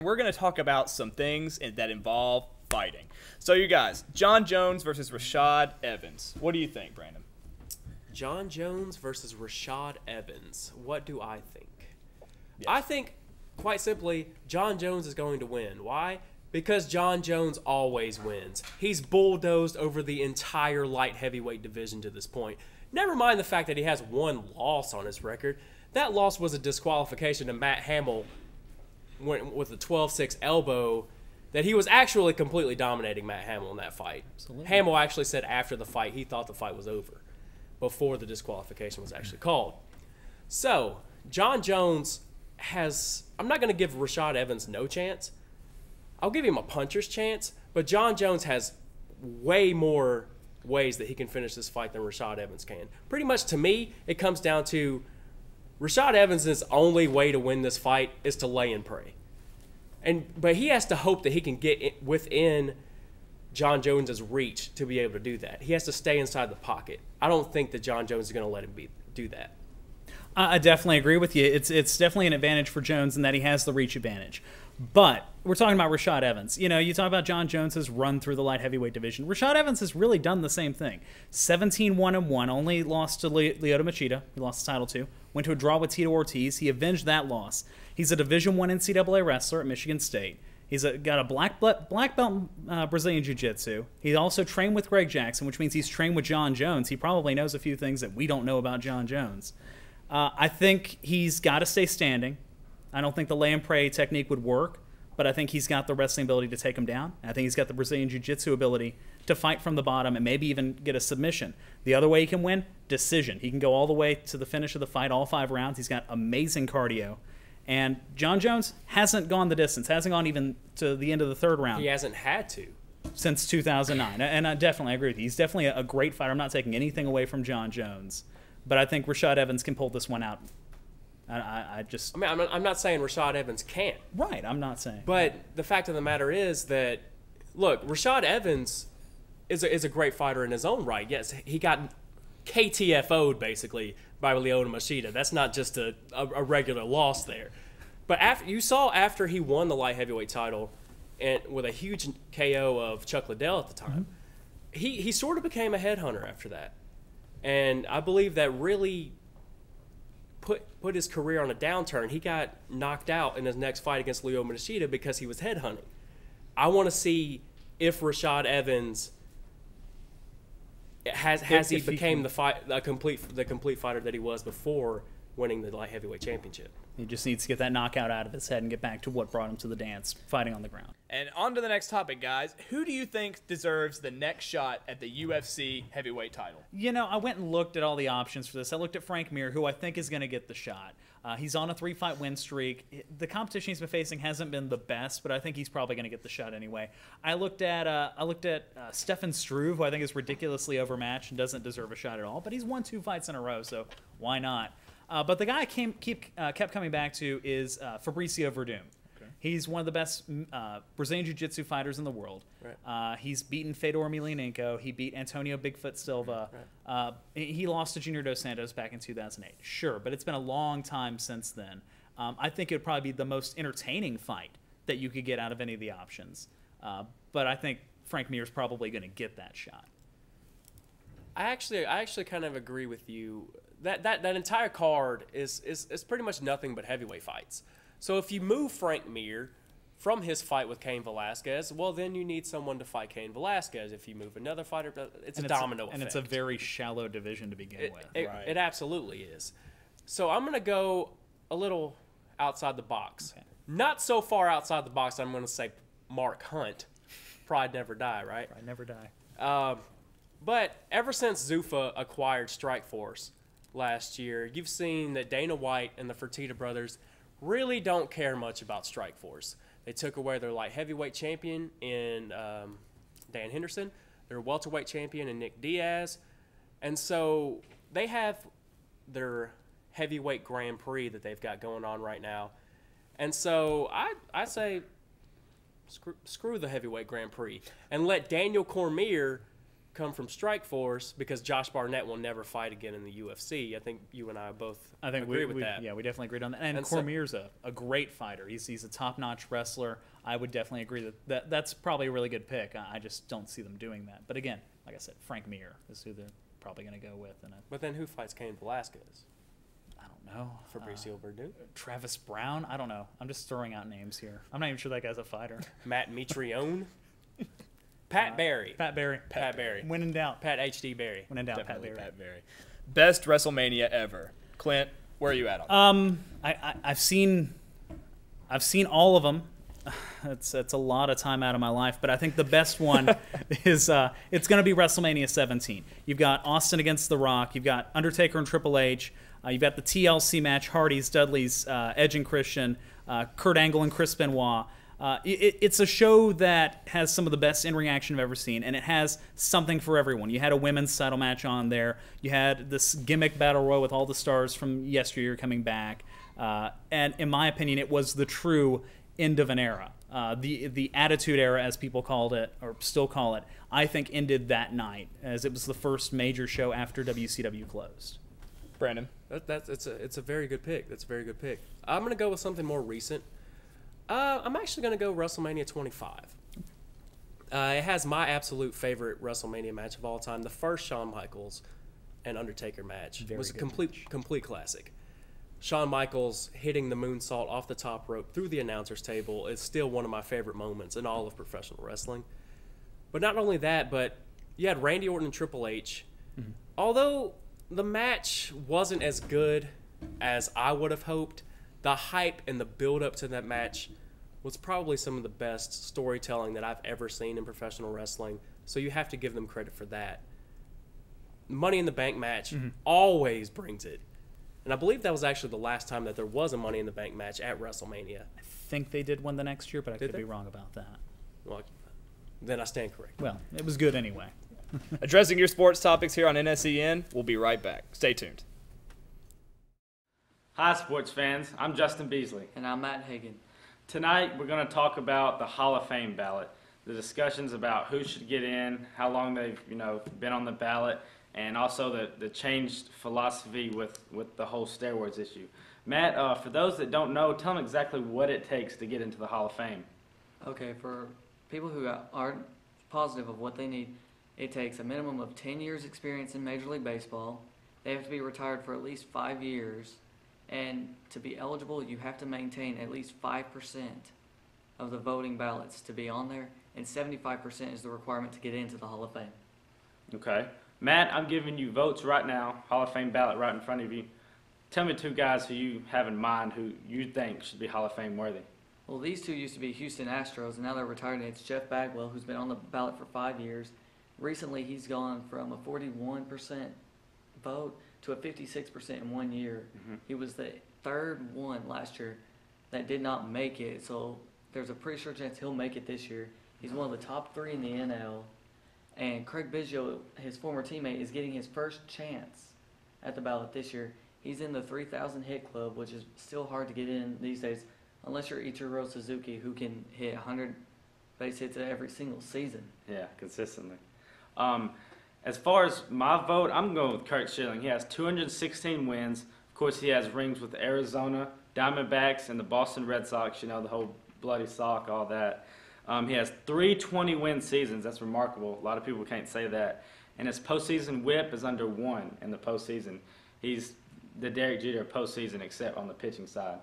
We're going to talk about some things that involve fighting. So you guys, John Jones versus Rashad Evans. What do you think, Brandon? John Jones versus Rashad Evans. What do I think? Yes. I think, quite simply, John Jones is going to win. Why? Because John Jones always wins. He's bulldozed over the entire light heavyweight division to this point. Never mind the fact that he has one loss on his record. That loss was a disqualification to Matt Hamill with a 12-6 elbow that he was actually completely dominating Matt Hamill in that fight. Absolutely. Hamill actually said after the fight he thought the fight was over before the disqualification was actually called. So, John Jones has – I'm not going to give Rashad Evans no chance. I'll give him a puncher's chance, but John Jones has way more ways that he can finish this fight than Rashad Evans can. Pretty much to me, it comes down to Rashad Evans' only way to win this fight is to lay and pray. But he has to hope that he can get within John Jones' reach to be able to do that. He has to stay inside the pocket. I don't think that John Jones is going to let him do that. I definitely agree with you. It's definitely an advantage for Jones in that he has the reach advantage. But we're talking about Rashad Evans. You know, you talk about John Jones' run through the light heavyweight division. Rashad Evans has really done the same thing. 17-1-1, only lost to Lyoto Machida, he lost the title to. Went to a draw with Tito Ortiz. He avenged that loss. He's a Division I NCAA wrestler at Michigan State. He's got a black belt Brazilian Jiu-Jitsu. He also trained with Greg Jackson, which means he's trained with John Jones. He probably knows a few things that we don't know about John Jones. I think he's got to stay standing. I don't think the lay and pray technique would work, but I think he's got the wrestling ability to take him down. I think he's got the Brazilian Jiu-Jitsu ability to fight from the bottom and maybe even get a submission. The other way he can win, decision. He can go all the way to the finish of the fight, all 5 rounds. He's got amazing cardio. And John Jones hasn't gone the distance, hasn't gone even to the end of the 3rd round. He hasn't had to. Since 2009. And I definitely agree with you. He's definitely a great fighter. I'm not taking anything away from John Jones. But I think Rashad Evans can pull this one out. I'm not saying Rashad Evans can't. Right, I'm not saying. But the fact of the matter is that, look, Rashad Evans is a great fighter in his own right. Yes, he got KTFO'd, basically, by Lyoto Machida. That's not just a regular loss there. But after he won the light heavyweight title and with a huge KO of Chuck Liddell at the time, he sort of became a headhunter after that. And I believe that really put his career on a downturn. He got knocked out in his next fight against Lyoto Machida because he was headhunting. I want to see if Rashad Evans has he became the complete fighter that he was before winning the light heavyweight championship. He just needs to get that knockout out of his head and get back to what brought him to the dance, fighting on the ground. And on to the next topic, guys. Who do you think deserves the next shot at the UFC heavyweight title? You know, I went and looked at all the options for this. I looked at Frank Mir, who I think is going to get the shot. He's on a 3-fight win streak. The competition he's been facing hasn't been the best, but I think he's probably going to get the shot anyway. I looked at Stefan Struve, who I think is ridiculously overmatched and doesn't deserve a shot at all, but he's won 2 fights in a row, so why not? But the guy I kept coming back to is Fabricio Verdum. Okay. He's one of the best Brazilian Jiu-Jitsu fighters in the world. Right. He's beaten Fedor Emelianenko. He beat Antonio Bigfoot Silva. Right. He lost to Junior Dos Santos back in 2008. Sure, but it's been a long time since then. I think it would probably be the most entertaining fight that you could get out of any of the options. But I think Frank Mir is probably going to get that shot. I actually kind of agree with you. That entire card is pretty much nothing but heavyweight fights. So if you move Frank Mir from his fight with Cain Velasquez, well, then you need someone to fight Cain Velasquez. If you move another fighter, it's a domino effect. And it's a very shallow division to begin with. It absolutely is. So I'm going to go a little outside the box. Okay. Not so far outside the box, I'm going to say Mark Hunt. Pride never die, right? Pride never die. But ever since Zuffa acquired Strikeforce last year, you've seen that Dana White and the Fertitta brothers really don't care much about Strikeforce. They took away their light heavyweight champion in Dan Henderson, their welterweight champion in Nick Diaz, and so they have their heavyweight Grand Prix that they've got going on right now. And so I say screw the heavyweight Grand Prix and let Daniel Cormier come from Strikeforce because Josh Barnett will never fight again in the UFC. I think you and I both agree with that. Yeah, we definitely agreed on that. And so, Cormier's a great fighter. He's a top-notch wrestler. I would definitely agree that's probably a really good pick. I just don't see them doing that. But again, like I said, Frank Mir is who they're probably going to go with. But then who fights Cain Velasquez? I don't know. Fabricio Verdun? Travis Brown? I don't know. I'm just throwing out names here. I'm not even sure that guy's a fighter. Matt Mitrione? Pat Barry. Pat Barry. Pat Barry. When in doubt. Pat H.D. Barry. When in doubt, Definitely Pat Barry. Best WrestleMania ever. Clint, where are you at on that? I've seen all of them. It's a lot of time out of my life, but I think the best one is it's going to be WrestleMania 17. You've got Austin against The Rock. You've got Undertaker and Triple H. You've got the TLC match, Hardys, Dudleys, Edge and Christian, Kurt Angle and Chris Benoit. It's a show that has some of the best in-ring action I've ever seen, and it has something for everyone. You had a women's title match on there. You had this gimmick battle royal with all the stars from yesteryear coming back. And in my opinion, it was the true end of an era. The Attitude Era, as people called it, or still call it, I think ended that night, as it was the first major show after WCW closed. Brandon? It's a very good pick. That's a very good pick. I'm going to go with something more recent. I'm actually going to go WrestleMania 25. It has my absolute favorite WrestleMania match of all time. The first Shawn Michaels and Undertaker match was a complete classic. Shawn Michaels hitting the moonsault off the top rope through the announcer's table is still one of my favorite moments in all of professional wrestling. But not only that, but you had Randy Orton and Triple H. Mm-hmm. Although the match wasn't as good as I would have hoped, the hype and the build-up to that match was probably some of the best storytelling that I've ever seen in professional wrestling, so you have to give them credit for that. Money in the Bank match always brings it. And I believe that was actually the last time that there was a Money in the Bank match at WrestleMania. I think they did one the next year, but I could be wrong about that. Well, then I stand corrected. Well, it was good anyway. Addressing your sports topics here on NSEN. We'll be right back. Stay tuned. Hi, sports fans. I'm Justin Beasley. And I'm Matt Hagan. Tonight, we're going to talk about the Hall of Fame ballot, the discussions about who should get in, how long they've been on the ballot, and also the changed philosophy with the whole steroids issue. Matt, for those that don't know, tell them exactly what it takes to get into the Hall of Fame. Okay, for people who aren't positive of what they need, it takes a minimum of 10 years experience in Major League Baseball. They have to be retired for at least 5 years. And to be eligible, you have to maintain at least 5% of the voting ballots to be on there, and 75% is the requirement to get into the Hall of Fame. Okay. Matt, I'm giving you votes right now, Hall of Fame ballot right in front of you. Tell me two guys who you have in mind who you think should be Hall of Fame worthy. Well, these two used to be Houston Astros, and now they're retired, and it's Jeff Bagwell, who's been on the ballot for 5 years. Recently, he's gone from a 41% vote to a 56% in 1 year. Mm-hmm. He was the third one last year that did not make it, so there's a pretty sure chance he'll make it this year. He's one of the top 3 in the NL, and Craig Biggio, his former teammate, is getting his first chance at the ballot this year. He's in the 3,000 hit club, which is still hard to get in these days, unless you're Ichiro Suzuki, who can hit 100 base hits every single season. Yeah, consistently. As far as my vote, I'm going with Curt Schilling. He has 216 wins. Of course, he has rings with Arizona, Diamondbacks, and the Boston Red Sox. You know, the whole bloody sock, all that. He has 3 20-win seasons. That's remarkable. A lot of people can't say that. And his postseason whip is under 1 in the postseason. He's the Derek Jeter of postseason, except on the pitching side.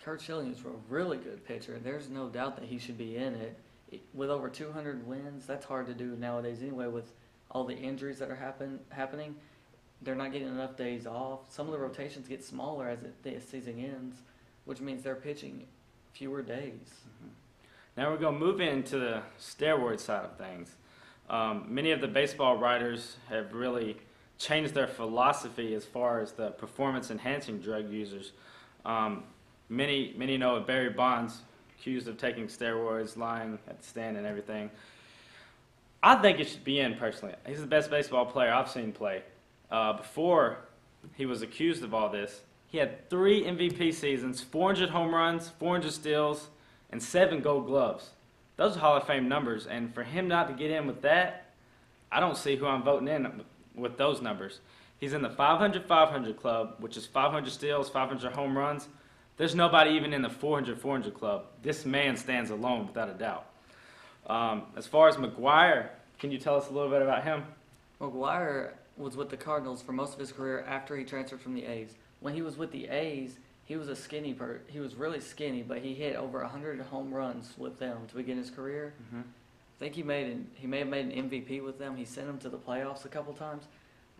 Curt Schilling is a really good pitcher. There's no doubt that he should be in it. With over 200 wins, that's hard to do nowadays anyway with all the injuries that are happening. They're not getting enough days off. Some of the rotations get smaller as the season ends, which means they're pitching fewer days. Mm-hmm. Now we're going to move into the steroid side of things. Many of the baseball writers have really changed their philosophy as far as the performance-enhancing drug users. Many know of Barry Bonds, accused of taking steroids, lying at the stand and everything. I think it should be in, personally. He's the best baseball player I've seen play. Before he was accused of all this, he had 3 MVP seasons, 400 home runs, 400 steals, and 7 gold gloves. Those are Hall of Fame numbers, and for him not to get in with that, I don't see who I'm voting in with those numbers. He's in the 500-500 club, which is 500 steals, 500 home runs. There's nobody even in the 400-400 club. This man stands alone without a doubt. As far as McGwire, can you tell us a little bit about him? McGwire was with the Cardinals for most of his career after he transferred from the A's. When he was with the A's, he was he was really skinny, but he hit over 100 home runs with them to begin his career. Mm-hmm. I think he may have made an MVP with them. He sent them to the playoffs a couple times.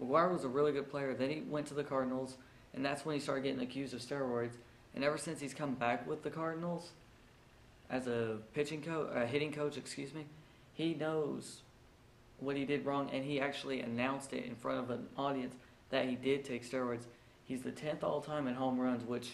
McGwire was a really good player. Then he went to the Cardinals, and that's when he started getting accused of steroids. And ever since he's come back with the Cardinals as a hitting coach, he knows what he did wrong, and he actually announced it in front of an audience that he did take steroids. He's the 10th all-time in home runs, which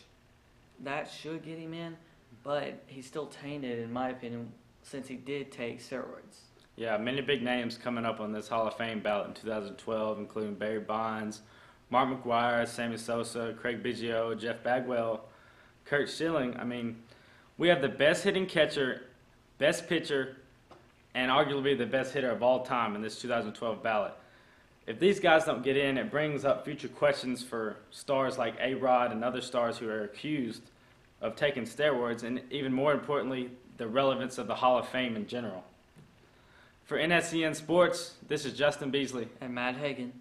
that should get him in, but he's still tainted, in my opinion, since he did take steroids. Yeah, many big names coming up on this Hall of Fame ballot in 2012, including Barry Bonds, Mark McGwire, Sammy Sosa, Craig Biggio, Jeff Bagwell, Kurt Schilling. I mean, we have the best hitting catcher, best pitcher, and arguably the best hitter of all time in this 2012 ballot. If these guys don't get in, it brings up future questions for stars like A-Rod and other stars who are accused of taking steroids, and even more importantly, the relevance of the Hall of Fame in general. For NSEN Sports, this is Justin Beasley. And Matt Hagan.